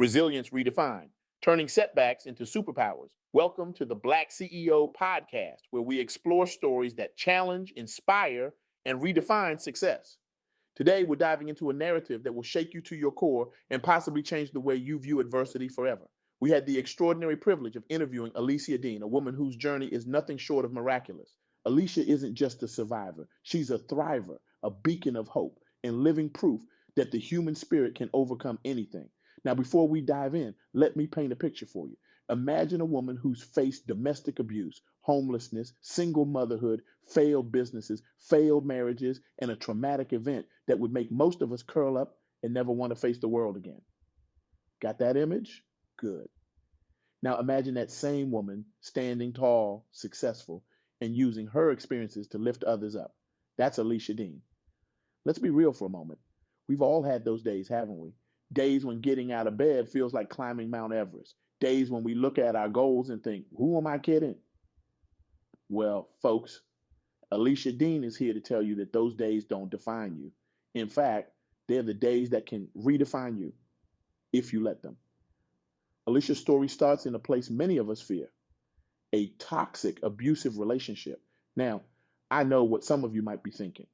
Resilience Redefined, turning setbacks into superpowers. Welcome to the Black CEO podcast, where we explore stories that challenge, inspire, and redefine success. Today, we're diving into a narrative that will shake you to your core and possibly change the way you view adversity forever. We had the extraordinary privilege of interviewing Allicia Dean, a woman whose journey is nothing short of miraculous. Allicia isn't just a survivor, she's a thriver, a beacon of hope, and living proof that the human spirit can overcome anything. Now, before we dive in, let me paint a picture for you. Imagine a woman who's faced domestic abuse, homelessness, single motherhood, failed businesses, failed marriages, and a traumatic event that would make most of us curl up and never want to face the world again. Got that image? Good. Now imagine that same woman standing tall, successful, and using her experiences to lift others up. That's Allicia Dean. Let's be real for a moment. We've all had those days, haven't we? Days when getting out of bed feels like climbing Mount Everest. Days when we look at our goals and think, who am I kidding? Well, folks, Allicia Dean is here to tell you that those days don't define you. In fact, they're the days that can redefine you if you let them. Allicia's story starts in a place many of us fear, a toxic, abusive relationship. Now, I know what some of you might be thinking.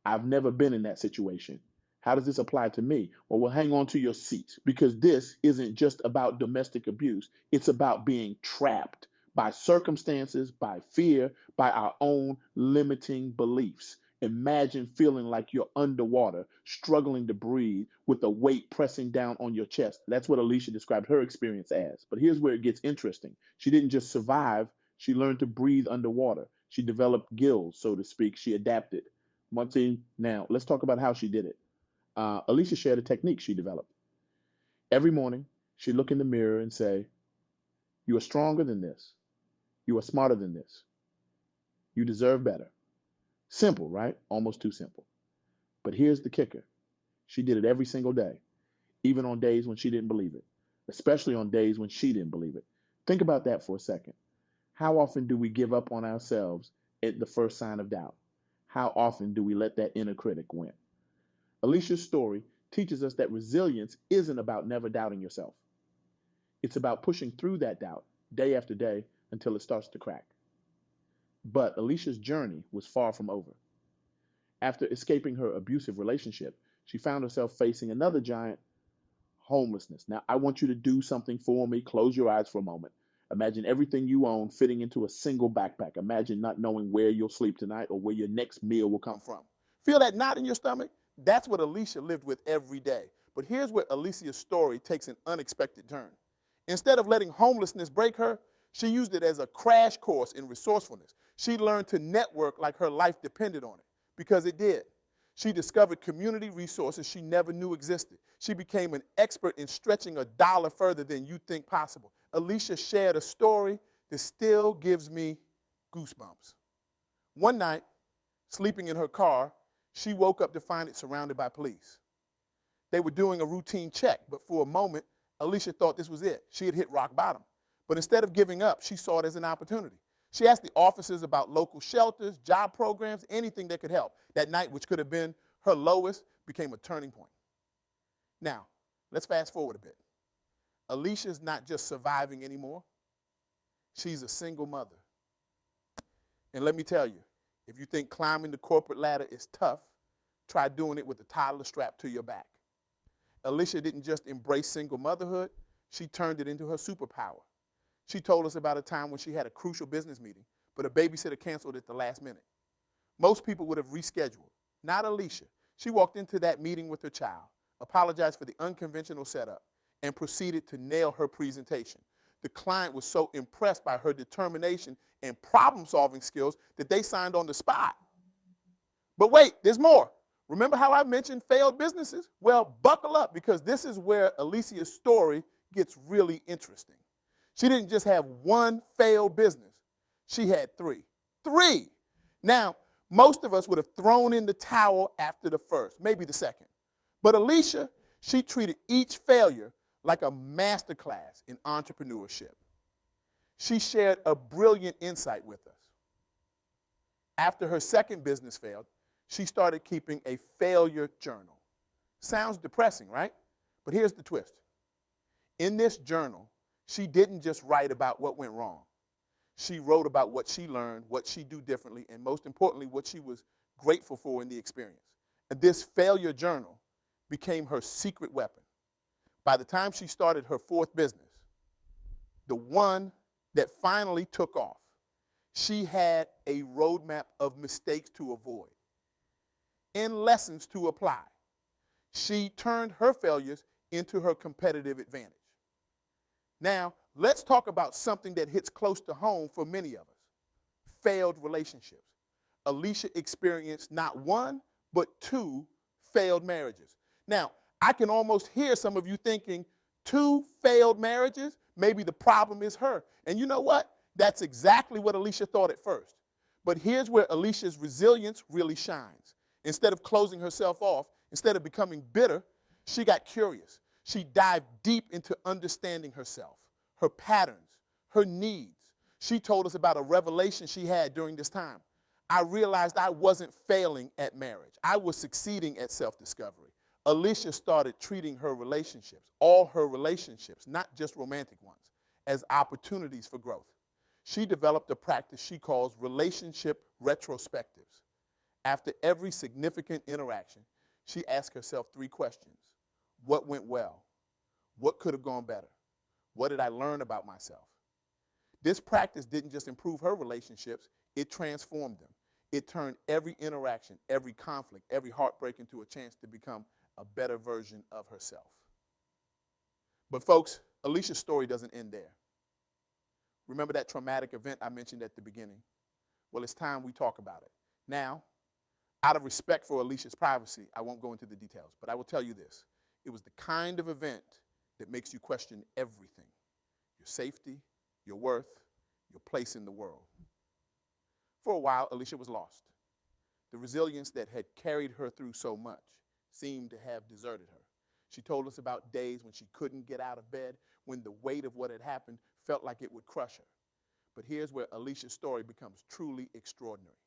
I've never been in that situation. How does this apply to me? Well, hang on to your seats, because this isn't just about domestic abuse. It's about being trapped by circumstances, by fear, by our own limiting beliefs. Imagine feeling like you're underwater, struggling to breathe with a weight pressing down on your chest. That's what Allicia described her experience as. But here's where it gets interesting. She didn't just survive, she learned to breathe underwater. She developed gills, so to speak. She adapted. One thing, now let's talk about how she did it. Allicia shared a technique she developed. Every morning, she'd look in the mirror and say, "You are stronger than this. You are smarter than this. You deserve better." Simple, right? Almost too simple. But here's the kicker. She did it every single day, even on days when she didn't believe it, especially on days when she didn't believe it. Think about that for a second. How often do we give up on ourselves at the first sign of doubt? How often do we let that inner critic win? Allicia's story teaches us that resilience isn't about never doubting yourself. It's about pushing through that doubt day after day until it starts to crack. But Allicia's journey was far from over. After escaping her abusive relationship, she found herself facing another giant, homelessness. Now, I want you to do something for me. Close your eyes for a moment. Imagine everything you own fitting into a single backpack. Imagine not knowing where you'll sleep tonight or where your next meal will come from. Feel that knot in your stomach? That's what Allicia lived with every day. But here's where Allicia's story takes an unexpected turn. Instead of letting homelessness break her, she used it as a crash course in resourcefulness. She learned to network like her life depended on it, because it did. She discovered community resources she never knew existed. She became an expert in stretching a dollar further than you think possible. Allicia shared a story that still gives me goosebumps. One night, sleeping in her car, she woke up to find it surrounded by police. They were doing a routine check, but for a moment, Allicia thought this was it. She had hit rock bottom. But instead of giving up, she saw it as an opportunity. She asked the officers about local shelters, job programs, anything that could help. That night, which could have been her lowest, became a turning point. Now, let's fast forward a bit. Allicia's not just surviving anymore. She's a single mother. And let me tell you, if you think climbing the corporate ladder is tough, try doing it with a toddler strapped to your back. Allicia didn't just embrace single motherhood, she turned it into her superpower. She told us about a time when she had a crucial business meeting, but a babysitter canceled at the last minute. Most people would have rescheduled. Not Allicia. She walked into that meeting with her child, apologized for the unconventional setup, and proceeded to nail her presentation. The client was so impressed by her determination and problem-solving skills that they signed on the spot. But wait, there's more. Remember how I mentioned failed businesses? Well, buckle up, because this is where Allicia's story gets really interesting. She didn't just have one failed business. She had three. Three! Now, most of us would have thrown in the towel after the first, maybe the second. But Allicia, she treated each failure like a masterclass in entrepreneurship. She shared a brilliant insight with us. After her second business failed, she started keeping a failure journal. Sounds depressing, right? But here's the twist. In this journal, she didn't just write about what went wrong. She wrote about what she learned, what she do differently, and most importantly, what she was grateful for in the experience. And this failure journal became her secret weapon. By the time she started her fourth business, the one that finally took off, she had a roadmap of mistakes to avoid and lessons to apply. She turned her failures into her competitive advantage. Now, let's talk about something that hits close to home for many of us: failed relationships. Allicia experienced not one, but two failed marriages. Now, I can almost hear some of you thinking, two failed marriages? Maybe the problem is her. And you know what? That's exactly what Allicia thought at first. But here's where Allicia's resilience really shines. Instead of closing herself off, instead of becoming bitter, she got curious. She dived deep into understanding herself, her patterns, her needs. She told us about a revelation she had during this time. I realized I wasn't failing at marriage. I was succeeding at self-discovery. Allicia started treating her relationships, all her relationships, not just romantic ones, as opportunities for growth. She developed a practice she calls relationship retrospectives. After every significant interaction, she asked herself three questions. What went well? What could have gone better? What did I learn about myself? This practice didn't just improve her relationships, it transformed them. It turned every interaction, every conflict, every heartbreak into a chance to become a better version of herself. But folks, Allicia's story doesn't end there. Remember that traumatic event I mentioned at the beginning? Well, it's time we talk about it. Now, out of respect for Allicia's privacy, I won't go into the details, but I will tell you this. It was the kind of event that makes you question everything: your safety, your worth, your place in the world. For a while, Allicia was lost. The resilience that had carried her through so much seemed to have deserted her. She told us about days when she couldn't get out of bed, when the weight of what had happened felt like it would crush her. But here's where Allicia's story becomes truly extraordinary.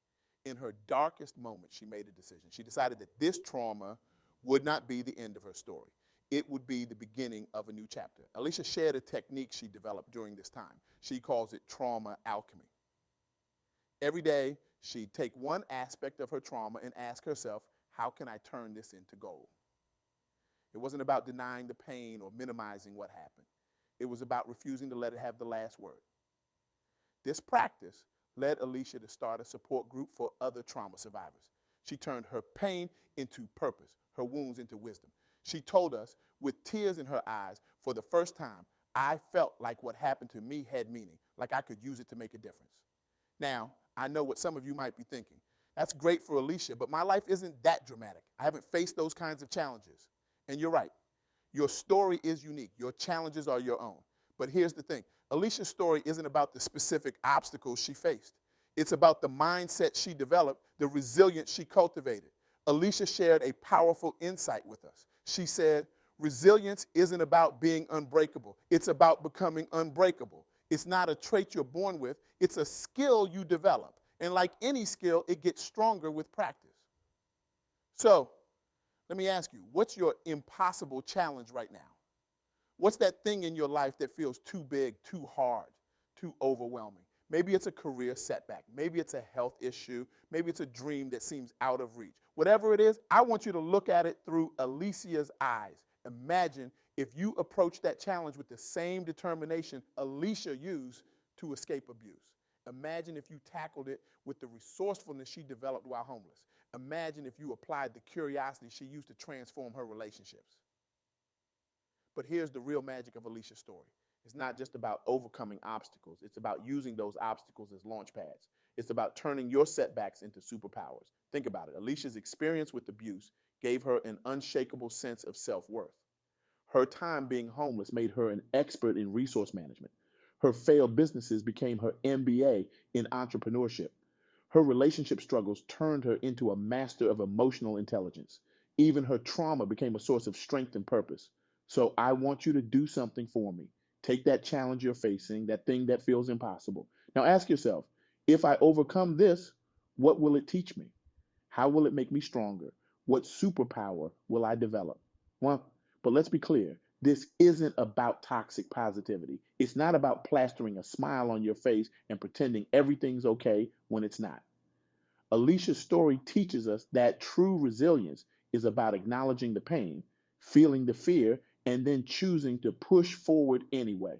In her darkest moment, she made a decision. She decided that this trauma would not be the end of her story. It would be the beginning of a new chapter. Allicia shared a technique she developed during this time. She calls it trauma alchemy. Every day, she'd take one aspect of her trauma and ask herself, how can I turn this into gold? It wasn't about denying the pain or minimizing what happened. It was about refusing to let it have the last word. This practice led Allicia to start a support group for other trauma survivors. She turned her pain into purpose, her wounds into wisdom. She told us, with tears in her eyes, for the first time, I felt like what happened to me had meaning, like I could use it to make a difference. Now, I know what some of you might be thinking. That's great for Allicia, but my life isn't that dramatic. I haven't faced those kinds of challenges. And you're right. Your story is unique. Your challenges are your own. But here's the thing. Allicia's story isn't about the specific obstacles she faced. It's about the mindset she developed, the resilience she cultivated. Allicia shared a powerful insight with us. She said, resilience isn't about being unbreakable. It's about becoming unbreakable. It's not a trait you're born with. It's a skill you develop. And like any skill, it gets stronger with practice. So, let me ask you, what's your impossible challenge right now? What's that thing in your life that feels too big, too hard, too overwhelming? Maybe it's a career setback. Maybe it's a health issue. Maybe it's a dream that seems out of reach. Whatever it is, I want you to look at it through Allicia's eyes. Imagine if you approach that challenge with the same determination Allicia used to escape abuse. Imagine if you tackled it with the resourcefulness she developed while homeless. Imagine if you applied the curiosity she used to transform her relationships. But here's the real magic of Allicia's story. It's not just about overcoming obstacles. It's about using those obstacles as launch pads. It's about turning your setbacks into superpowers. Think about it. Allicia's experience with abuse gave her an unshakable sense of self-worth. Her time being homeless made her an expert in resource management. Her failed businesses became her MBA in entrepreneurship. Her relationship struggles turned her into a master of emotional intelligence. Even her trauma became a source of strength and purpose. So I want you to do something for me. Take that challenge you're facing, that thing that feels impossible. Now ask yourself, if I overcome this, what will it teach me? How will it make me stronger? What superpower will I develop? Well, but let's be clear. This isn't about toxic positivity. It's not about plastering a smile on your face and pretending everything's okay when it's not. Allicia's story teaches us that true resilience is about acknowledging the pain, feeling the fear, and then choosing to push forward anyway.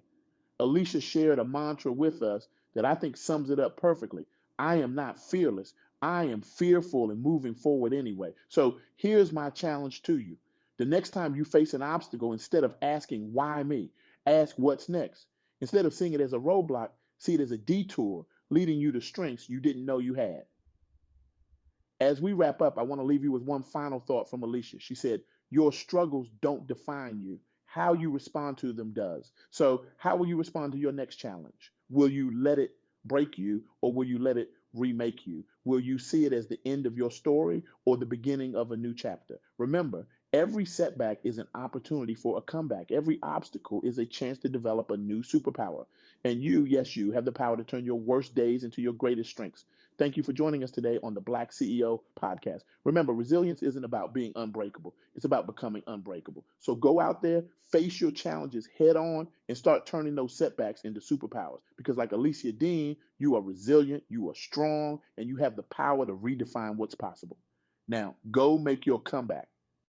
Allicia shared a mantra with us that I think sums it up perfectly. I am not fearless. I am fearful and moving forward anyway. So here's my challenge to you. The next time you face an obstacle, instead of asking, why me? Ask, what's next? Instead of seeing it as a roadblock, see it as a detour leading you to strengths you didn't know you had. As we wrap up, I want to leave you with one final thought from Allicia. She said, your struggles don't define you. How you respond to them does. So, how will you respond to your next challenge? Will you let it break you, or will you let it remake you? Will you see it as the end of your story or the beginning of a new chapter? Remember, every setback is an opportunity for a comeback. Every obstacle is a chance to develop a new superpower. And you, yes, you have the power to turn your worst days into your greatest strengths. Thank you for joining us today on the Black CEO podcast. Remember, resilience isn't about being unbreakable, it's about becoming unbreakable. So go out there, face your challenges head on, and start turning those setbacks into superpowers. Because, like Allicia Dean, you are resilient, you are strong, and you have the power to redefine what's possible. Now, go make your comeback.